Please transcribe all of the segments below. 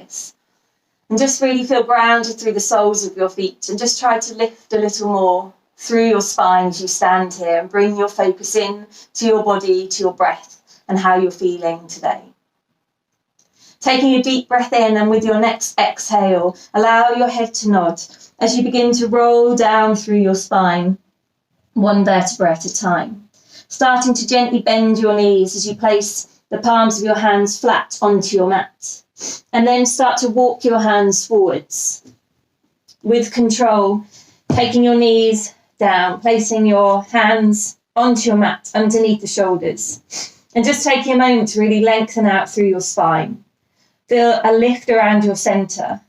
thighs. And just really feel grounded through the soles of your feet, and just try to lift a little more through your spine as you stand here, and bring your focus in to your body, to your breath, and how you're feeling today. Taking a deep breath in, and with your next exhale, allow your head to nod as you begin to roll down through your spine, one vertebra at a time. Starting to gently bend your knees as you place the palms of your hands flat onto your mat. And then start to walk your hands forwards. With control, taking your knees down, placing your hands onto your mat underneath the shoulders. And just taking a moment to really lengthen out through your spine. Feel a lift around your centre.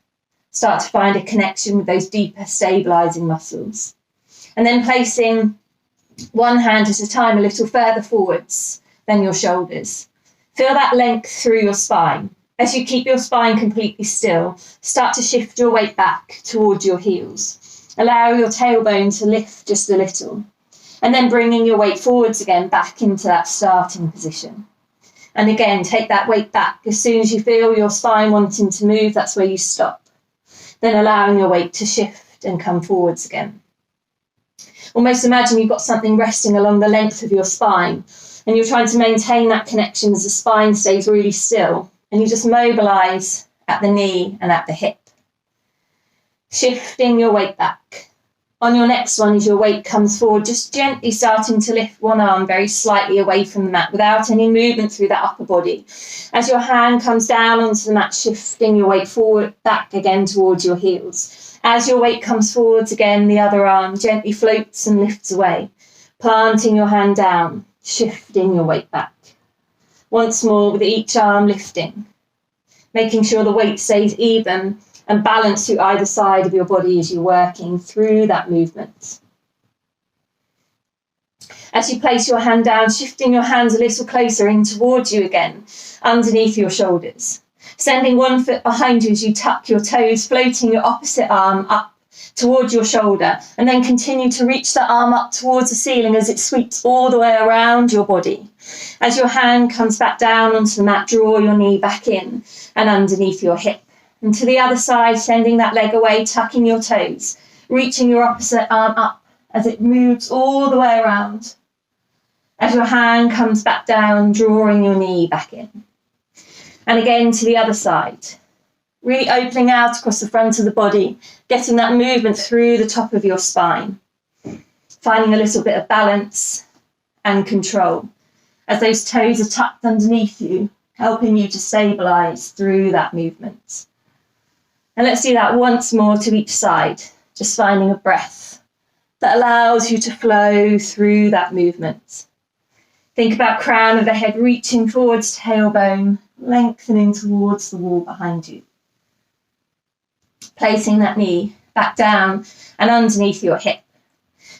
Start to find a connection with those deeper stabilising muscles. And then placing one hand at a time a little further forwards than your shoulders. Feel that length through your spine. As you keep your spine completely still, start to shift your weight back towards your heels. Allow your tailbone to lift just a little. And then bringing your weight forwards again back into that starting position. And again, take that weight back. As soon as you feel your spine wanting to move, that's where you stop. Then allowing your weight to shift and come forwards again. Almost imagine you've got something resting along the length of your spine, and you're trying to maintain that connection as the spine stays really still, and you just mobilise at the knee and at the hip. Shifting your weight back. On your next one, as your weight comes forward, just gently starting to lift one arm very slightly away from the mat without any movement through that upper body. As your hand comes down onto the mat, shifting your weight forward, back again towards your heels. As your weight comes forwards again, the other arm gently floats and lifts away, planting your hand down, shifting your weight back. Once more with each arm lifting, making sure the weight stays even and balanced to either side of your body as you're working through that movement. As you place your hand down, shifting your hands a little closer in towards you again, underneath your shoulders. Sending one foot behind you as you tuck your toes, floating your opposite arm up towards your shoulder, and then continue to reach the arm up towards the ceiling as it sweeps all the way around your body. As your hand comes back down onto the mat, draw your knee back in and underneath your hip. And to the other side, sending that leg away, tucking your toes, reaching your opposite arm up as it moves all the way around. As your hand comes back down, drawing your knee back in. And again to the other side, really opening out across the front of the body, getting that movement through the top of your spine. Finding a little bit of balance and control as those toes are tucked underneath you, helping you to stabilise through that movement. And let's do that once more to each side, just finding a breath that allows you to flow through that movement. Think about crown of the head reaching forwards, tailbone lengthening towards the wall behind you. Placing that knee back down and underneath your hip.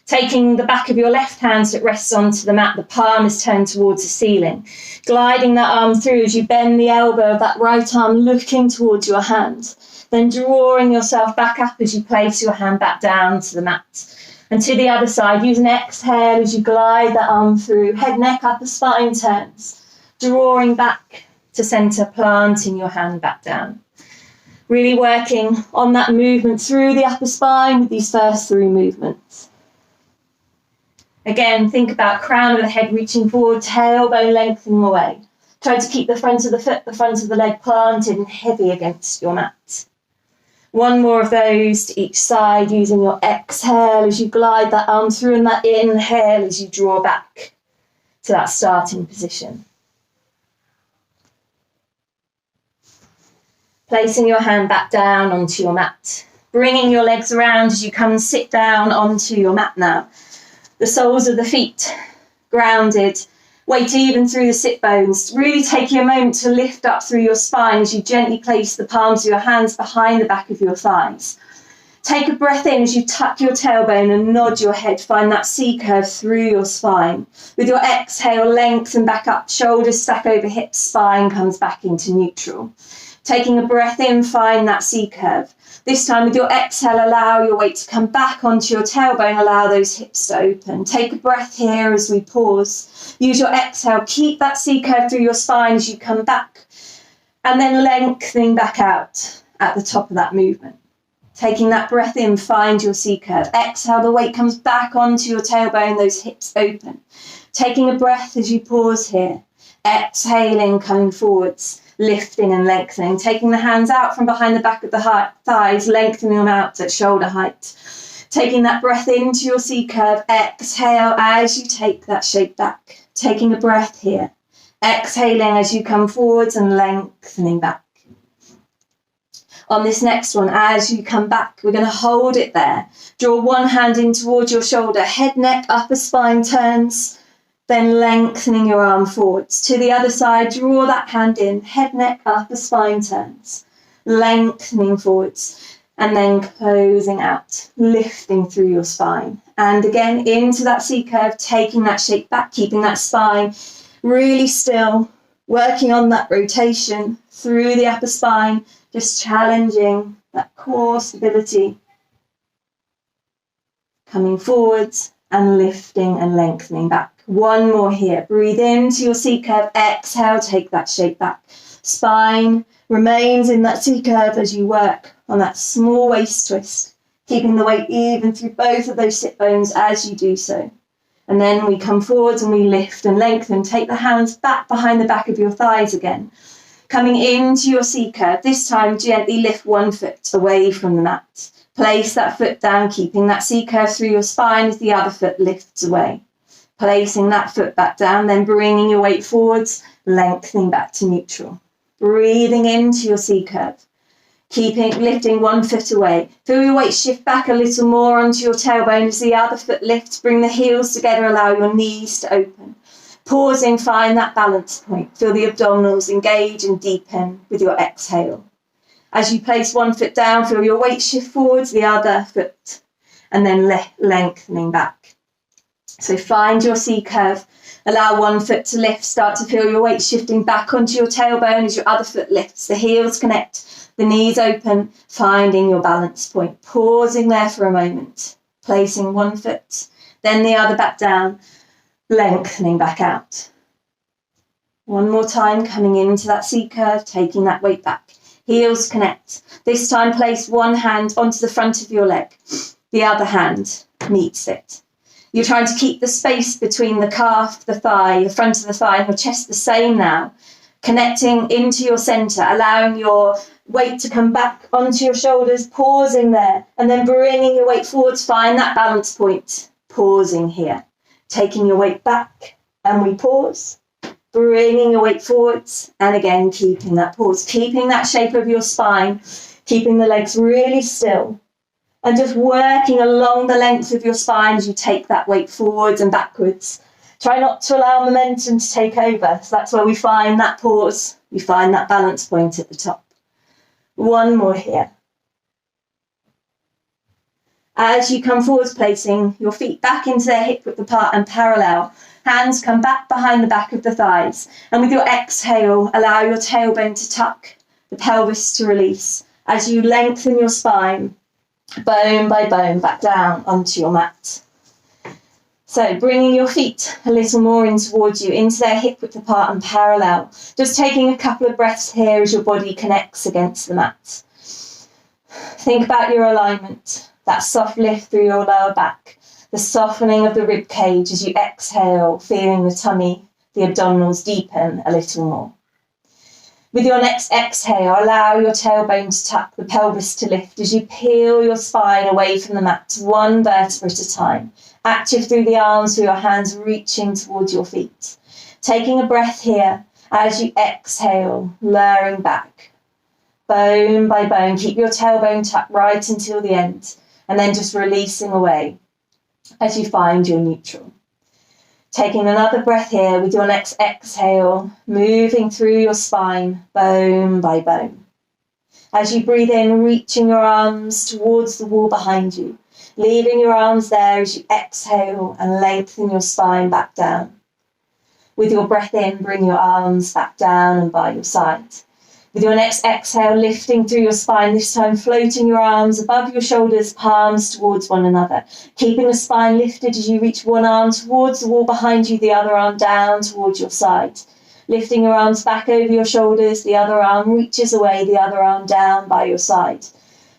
Taking the back of your left hand so it rests onto the mat, the palm is turned towards the ceiling. Gliding that arm through as you bend the elbow of that right arm, looking towards your hand. Then drawing yourself back up as you place your hand back down to the mat. And to the other side, use an exhale as you glide that arm through, head, neck, upper spine turns. Drawing back to centre, planting your hand back down. Really working on that movement through the upper spine with these first three movements. Again, think about crown of the head reaching forward, tailbone lengthening away. Try to keep the front of the foot, the front of the leg planted and heavy against your mat. One more of those to each side, using your exhale as you glide that arm through and that inhale as you draw back to that starting position. Placing your hand back down onto your mat, bringing your legs around as you come and sit down onto your mat now. The soles of the feet grounded, weight even through the sit bones. Really taking a moment to lift up through your spine as you gently place the palms of your hands behind the back of your thighs. Take a breath in as you tuck your tailbone and nod your head. Find that C curve through your spine. With your exhale, lengthen back up, shoulders stack over hips, spine comes back into neutral. Taking a breath in, find that C curve. This time with your exhale, allow your weight to come back onto your tailbone, allow those hips to open. Take a breath here as we pause. Use your exhale, keep that C curve through your spine as you come back. And then lengthening back out at the top of that movement. Taking that breath in, find your C curve. Exhale, the weight comes back onto your tailbone, those hips open. Taking a breath as you pause here. Exhaling, coming forwards, lifting and lengthening. Taking the hands out from behind the back of the thighs, lengthening them out at shoulder height. Taking that breath into your C curve. Exhale as you take that shape back. Taking a breath here. Exhaling as you come forwards and lengthening back. On this next one, as you come back, we're going to hold it there. Draw one hand in towards your shoulder, head, neck, upper spine turns, then lengthening your arm forwards. To the other side, draw that hand in, head, neck, upper spine turns, lengthening forwards, and then closing out, lifting through your spine. And again, into that C curve, taking that shape back, keeping that spine really still, working on that rotation through the upper spine, just challenging that core stability. Coming forwards and lifting and lengthening back. One more here. Breathe into your C curve. Exhale, take that shape back. Spine remains in that C curve as you work on that small waist twist, keeping the weight even through both of those sit bones as you do so. And then we come forwards and we lift and lengthen. Take the hands back behind the back of your thighs again. Coming into your C curve, this time gently lift one foot away from the mat. Place that foot down, keeping that C curve through your spine as the other foot lifts away. Placing that foot back down, then bringing your weight forwards, lengthening back to neutral. Breathing into your C curve. Lifting one foot away. Feel your weight shift back a little more onto your tailbone as the other foot lifts. Bring the heels together, allow your knees to open. Pausing, find that balance point. Feel the abdominals engage and deepen with your exhale. As you place one foot down, feel your weight shift forwards, the other foot, and then lengthening back. So find your C curve. Allow one foot to lift. Start to feel your weight shifting back onto your tailbone as your other foot lifts. The heels connect, the knees open, finding your balance point. Pausing there for a moment. Placing one foot, then the other back down. Lengthening back out. One more time, coming into that C curve, taking that weight back. Heels connect. This time place one hand onto the front of your leg. The other hand meets it. You're trying to keep the space between the calf, the thigh, the front of the thigh and your chest the same now. Connecting into your centre, allowing your weight to come back onto your shoulders, pausing there, and then bringing your weight forwards. Find that balance point. Pausing here. Taking your weight back and we pause, bringing your weight forwards and again keeping that pause, keeping that shape of your spine, keeping the legs really still and just working along the length of your spine as you take that weight forwards and backwards. Try not to allow momentum to take over. So that's where we find that pause, we find that balance point at the top. One more here. As you come forwards, placing your feet back into their hip width apart and parallel. Hands come back behind the back of the thighs. And with your exhale, allow your tailbone to tuck, the pelvis to release. As you lengthen your spine, bone by bone, back down onto your mat. So bringing your feet a little more in towards you, into their hip width apart and parallel. Just taking a couple of breaths here as your body connects against the mat. Think about your alignment. That soft lift through your lower back, the softening of the rib cage as you exhale, feeling the tummy, the abdominals deepen a little more. With your next exhale, allow your tailbone to tuck, the pelvis to lift as you peel your spine away from the mat, one vertebra at a time. Active through the arms, with your hands reaching towards your feet. Taking a breath here as you exhale, lowering back. Bone by bone, keep your tailbone tucked right until the end. And then just releasing away as you find your neutral. Taking another breath here with your next exhale, moving through your spine, bone by bone. As you breathe in, reaching your arms towards the wall behind you, leaving your arms there as you exhale and lengthen your spine back down. With your breath in, bring your arms back down and by your side. With your next exhale, lifting through your spine, this time floating your arms above your shoulders, palms towards one another. Keeping the spine lifted as you reach one arm towards the wall behind you, the other arm down towards your side. Lifting your arms back over your shoulders, the other arm reaches away, the other arm down by your side.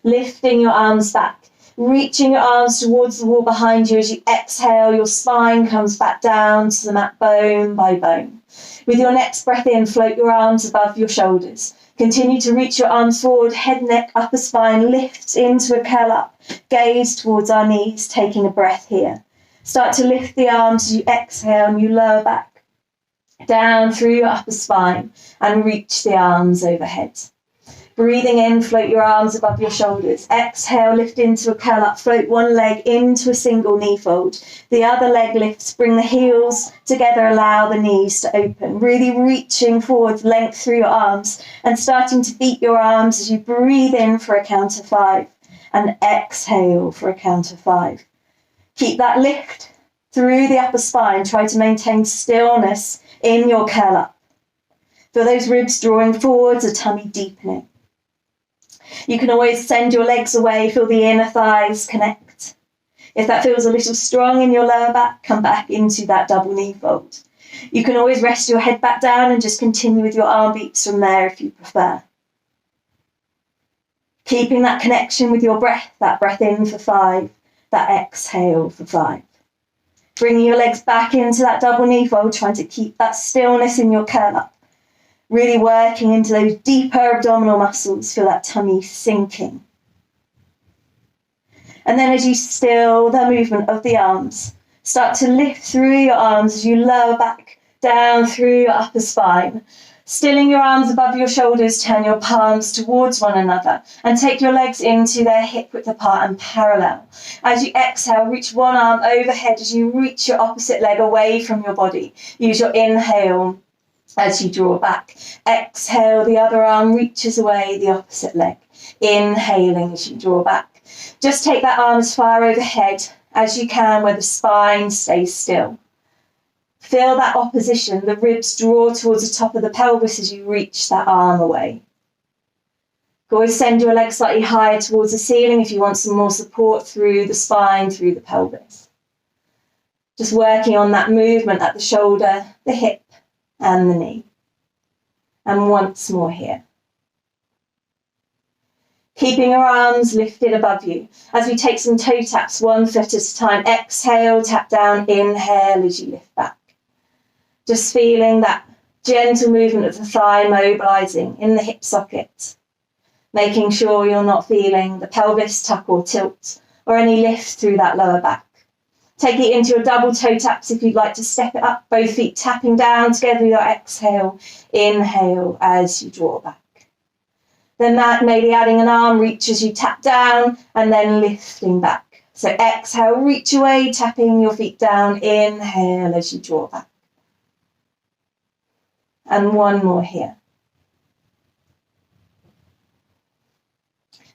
Lifting your arms back, reaching your arms towards the wall behind you. As you exhale, your spine comes back down to the mat bone by bone. With your next breath in, float your arms above your shoulders. Continue to reach your arms forward, head, neck, upper spine lifts into a curl up. Gaze towards our knees, taking a breath here. Start to lift the arms as you exhale and you lower back down through your upper spine and reach the arms overhead. Breathing in, float your arms above your shoulders. Exhale, lift into a curl up. Float one leg into a single knee fold. The other leg lifts. Bring the heels together. Allow the knees to open. Really reaching forward, length through your arms and starting to beat your arms as you breathe in for a count of 5 and exhale for a count of 5. Keep that lift through the upper spine. Try to maintain stillness in your curl up. Feel those ribs drawing forwards, a tummy deepening. You can always send your legs away, feel the inner thighs connect. If that feels a little strong in your lower back, come back into that double knee fold. You can always rest your head back down and just continue with your arm beats from there if you prefer. Keeping that connection with your breath, that breath in for 5, that exhale for 5. Bringing your legs back into that double knee fold, trying to keep that stillness in your curl up. Really working into those deeper abdominal muscles, feel that tummy sinking. And then as you still the movement of the arms, start to lift through your arms as you lower back down through your upper spine. Stilling your arms above your shoulders, turn your palms towards one another and take your legs into their hip width apart and parallel. As you exhale, reach one arm overhead as you reach your opposite leg away from your body. Use your inhale as you draw back. Exhale, the other arm reaches away, the opposite leg. Inhaling as you draw back. Just take that arm as far overhead as you can where the spine stays still. Feel that opposition, the ribs draw towards the top of the pelvis as you reach that arm away. You can always send your legs slightly higher towards the ceiling if you want some more support through the spine, through the pelvis. Just working on that movement at the shoulder, the hip, and the knee. And once more here. Keeping your arms lifted above you. As we take some toe taps, one foot at a time. Exhale, tap down, inhale as you lift back. Just feeling that gentle movement of the thigh mobilising in the hip socket. Making sure you're not feeling the pelvis tuck or tilt or any lift through that lower back. Take it into your double toe taps if you'd like to step it up. Both feet tapping down together with your exhale. Inhale as you draw back. Then that maybe adding an arm reach as you tap down and then lifting back. So exhale, reach away, tapping your feet down. Inhale as you draw back. And one more here.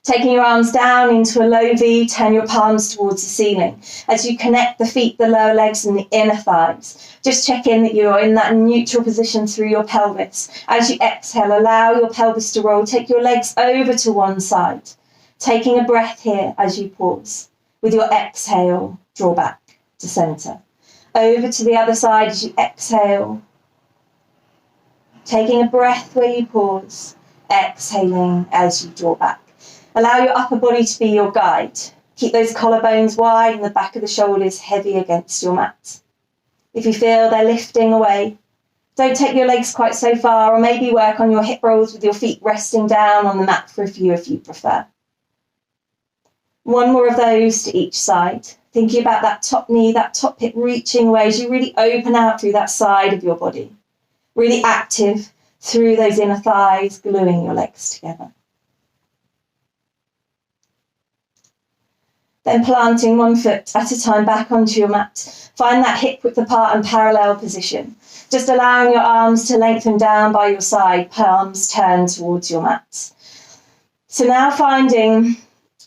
Taking your arms down into a low V, turn your palms towards the ceiling. As you connect the feet, the lower legs and the inner thighs, just check in that you're in that neutral position through your pelvis. As you exhale, allow your pelvis to roll. Take your legs over to one side. Taking a breath here as you pause. With your exhale, draw back to centre. Over to the other side as you exhale. Taking a breath where you pause. Exhaling as you draw back. Allow your upper body to be your guide. Keep those collarbones wide and the back of the shoulders heavy against your mat. If you feel they're lifting away, don't take your legs quite so far, or maybe work on your hip rolls with your feet resting down on the mat for a few if you prefer. One more of those to each side. Thinking about that top knee, that top hip reaching away as you really open out through that side of your body. Really active through those inner thighs, gluing your legs together. Then planting one foot at a time back onto your mat. Find that hip width apart and parallel position. Just allowing your arms to lengthen down by your side, palms turned towards your mat. So now finding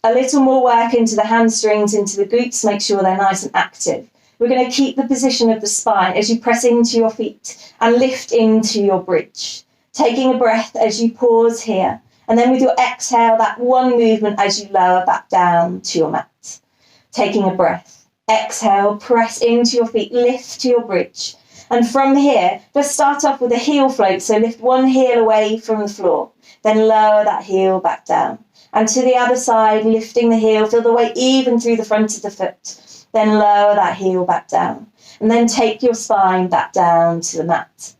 a little more work into the hamstrings, into the glutes, make sure they're nice and active. We're going to keep the position of the spine as you press into your feet and lift into your bridge. Taking a breath as you pause here. And then with your exhale, that one movement as you lower back down to your mat. Taking a breath. Exhale, press into your feet, lift to your bridge. And from here, just start off with a heel float. So lift one heel away from the floor, then lower that heel back down. And to the other side, lifting the heel, feel the weight even through the front of the foot. Then lower that heel back down. And then take your spine back down to the mat.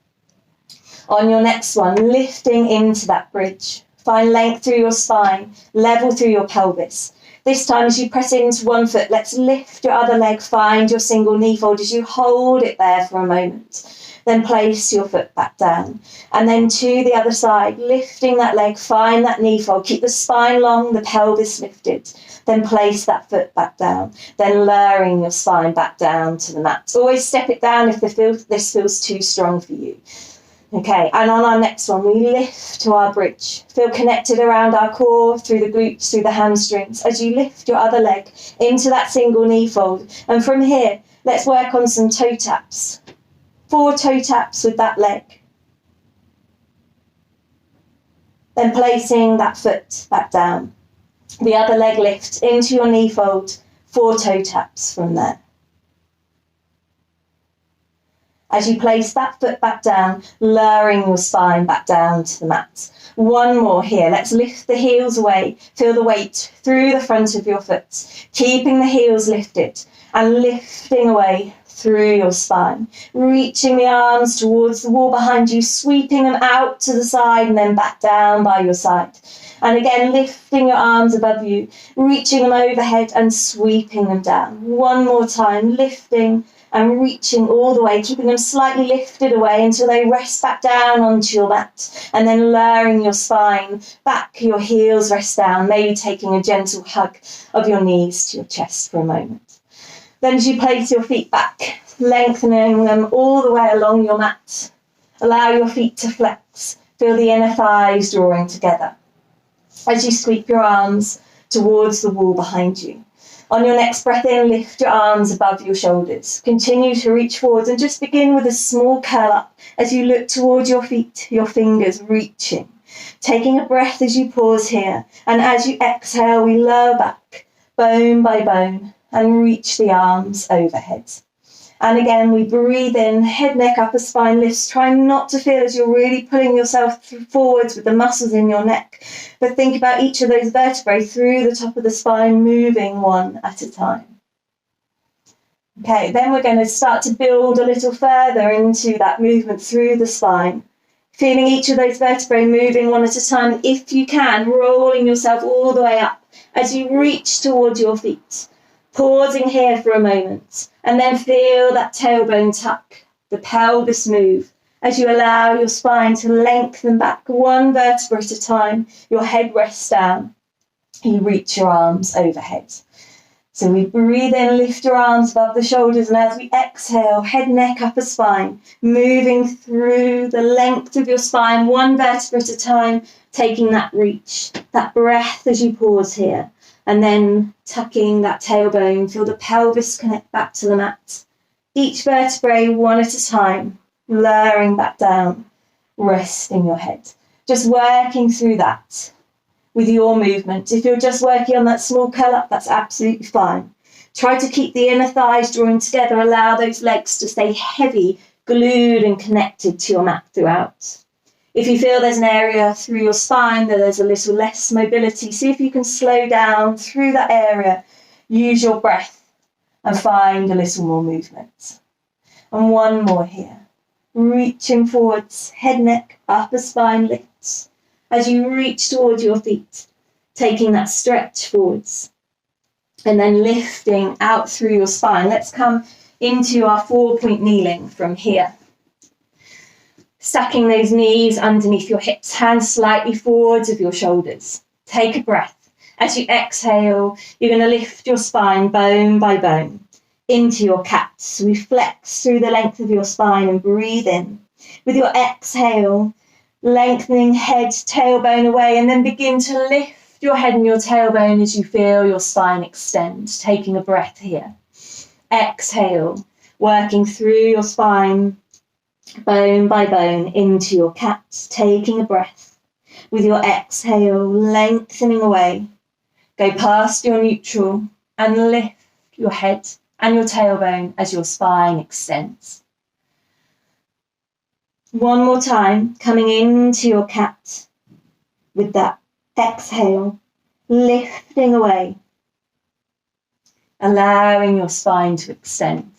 On your next one, lifting into that bridge. Find length through your spine, level through your pelvis. This time, as you press into one foot, let's lift your other leg, find your single knee fold as you hold it there for a moment. Then place your foot back down. And then to the other side, lifting that leg, find that knee fold. Keep the spine long, the pelvis lifted. Then place that foot back down. Then lowering your spine back down to the mat. Always step it down if this feels too strong for you. Okay, and on our next one, we lift to our bridge. Feel connected around our core, through the glutes, through the hamstrings, as you lift your other leg into that single knee fold. And from here, let's work on some toe taps. 4 toe taps with that leg. Then placing that foot back down. The other leg lift into your knee fold, 4 toe taps from there. As you place that foot back down, lowering your spine back down to the mat. One more here. Let's lift the heels away. Feel the weight through the front of your foot, keeping the heels lifted and lifting away through your spine. Reaching the arms towards the wall behind you, sweeping them out to the side and then back down by your side. And again, lifting your arms above you, reaching them overhead and sweeping them down. One more time, lifting and reaching all the way, keeping them slightly lifted away until they rest back down onto your mat. And then lowering your spine back, your heels rest down, maybe taking a gentle hug of your knees to your chest for a moment. Then as you place your feet back, lengthening them all the way along your mat, allow your feet to flex. Feel the inner thighs drawing together. As you sweep your arms towards the wall behind you. On your next breath in, lift your arms above your shoulders. Continue to reach forwards and just begin with a small curl up as you look towards your feet, your fingers reaching. Taking a breath as you pause here. And as you exhale, we lower back, bone by bone, and reach the arms overhead. And again, we breathe in, head, neck, upper spine lifts. Try not to feel as you're really pulling yourself forwards with the muscles in your neck. But think about each of those vertebrae through the top of the spine, moving one at a time. Okay, then we're going to start to build a little further into that movement through the spine. Feeling each of those vertebrae moving one at a time. If you can, rolling yourself all the way up as you reach towards your feet. Pausing here for a moment, and then feel that tailbone tuck, the pelvis move, as you allow your spine to lengthen back one vertebra at a time. Your head rests down. You reach your arms overhead. So we breathe in, lift your arms above the shoulders, and as we exhale, head, neck, upper spine, moving through the length of your spine, one vertebra at a time, taking that reach, that breath as you pause here. And then tucking that tailbone, feel the pelvis connect back to the mat. Each vertebrae one at a time, lowering back down, resting your head. Just working through that with your movement. If you're just working on that small curl up, that's absolutely fine. Try to keep the inner thighs drawing together. Allow those legs to stay heavy, glued and connected to your mat throughout. If you feel there's an area through your spine that there's a little less mobility, see if you can slow down through that area. Use your breath and find a little more movement. And one more here. Reaching forwards, head, neck, upper spine lifts. As you reach towards your feet, taking that stretch forwards. And then lifting out through your spine. Let's come into our 4-point kneeling from here. Stacking those knees underneath your hips, hands slightly forwards of your shoulders. Take a breath. As you exhale, you're going to lift your spine bone by bone into your cat. So we flex through the length of your spine and breathe in. With your exhale, lengthening head, tailbone away, and then begin to lift your head and your tailbone as you feel your spine extend. Taking a breath here. Exhale, working through your spine, bone by bone into your cat, taking a breath. With your exhale, lengthening away. Go past your neutral and lift your head and your tailbone as your spine extends. One more time, coming into your cat with that exhale, lifting away, allowing your spine to extend.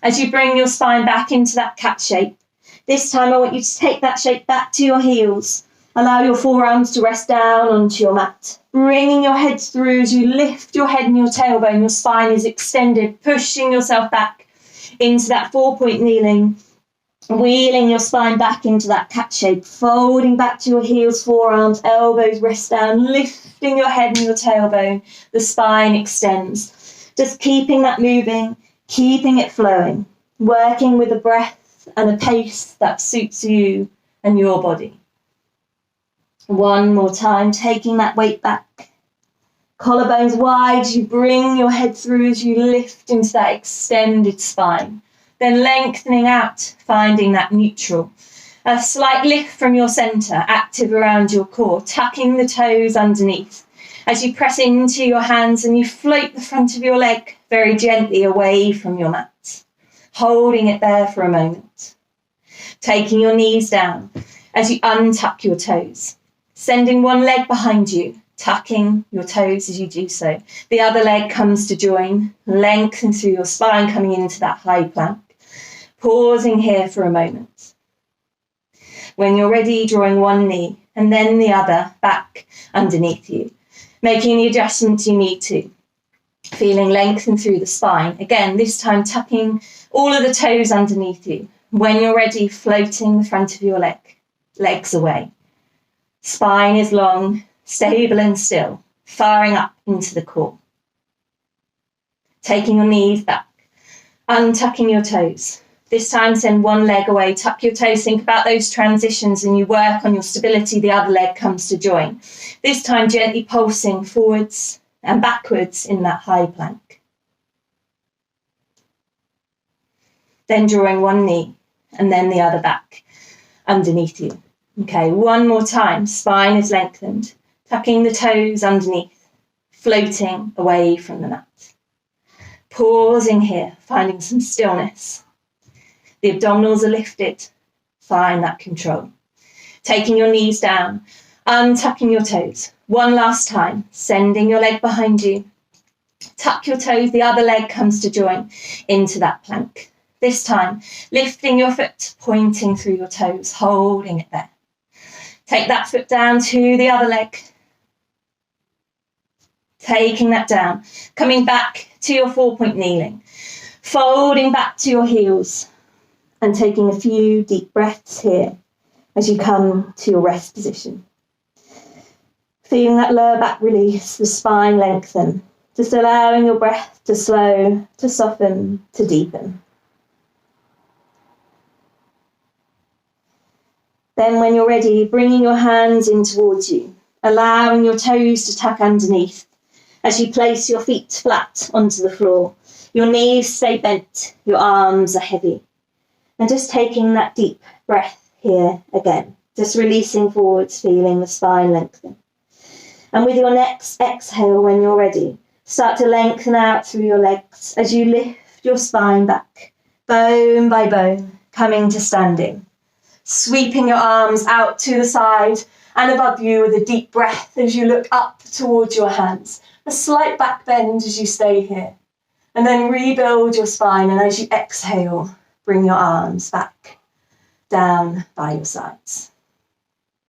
As you bring your spine back into that cat shape, this time I want you to take that shape back to your heels. Allow your forearms to rest down onto your mat. Bringing your head through as you lift your head and your tailbone, your spine is extended, pushing yourself back into that 4-point kneeling. Wheeling your spine back into that cat shape, folding back to your heels, forearms, elbows rest down, lifting your head and your tailbone, the spine extends. Just keeping that moving, keeping it flowing, working with a breath and a pace that suits you and your body. One more time, taking that weight back. Collarbones wide, you bring your head through as you lift into that extended spine. Then lengthening out, finding that neutral. A slight lift from your centre, active around your core, tucking the toes underneath. As you press into your hands and you float the front of your leg very gently away from your mat, holding it there for a moment. Taking your knees down as you untuck your toes, sending one leg behind you, tucking your toes as you do so. The other leg comes to join, lengthen through your spine, coming into that high plank. Pausing here for a moment. When you're ready, drawing one knee and then the other back underneath you, making the adjustments you need to. Feeling lengthen through the spine. Again, this time tucking all of the toes underneath you. When you're ready, floating the front of your legs away. Spine is long, stable and still, firing up into the core. Taking your knees back, untucking your toes. This time, send one leg away, tuck your toes, think about those transitions and you work on your stability, the other leg comes to join. This time, gently pulsing forwards and backwards in that high plank. Then drawing one knee and then the other back underneath you. Okay, one more time, spine is lengthened, tucking the toes underneath, floating away from the mat. Pausing here, finding some stillness. The abdominals are lifted, find that control. Taking your knees down, untucking your toes. One last time, sending your leg behind you. Tuck your toes, the other leg comes to join into that plank. This time, lifting your foot, pointing through your toes, holding it there. Take that foot down to the other leg. Taking that down, coming back to your 4-point kneeling. Folding back to your heels. And taking a few deep breaths here as you come to your rest position. Feeling that lower back release, the spine lengthen. Just allowing your breath to slow, to soften, to deepen. Then when you're ready, bringing your hands in towards you, allowing your toes to tuck underneath as you place your feet flat onto the floor. Your knees stay bent, your arms are heavy. And just taking that deep breath here again, just releasing forwards, feeling the spine lengthen. And with your next exhale, when you're ready, start to lengthen out through your legs as you lift your spine back, bone by bone, coming to standing. Sweeping your arms out to the side and above you with a deep breath as you look up towards your hands. A slight back bend as you stay here. And then rebuild your spine, and as you exhale, bring your arms back down by your sides.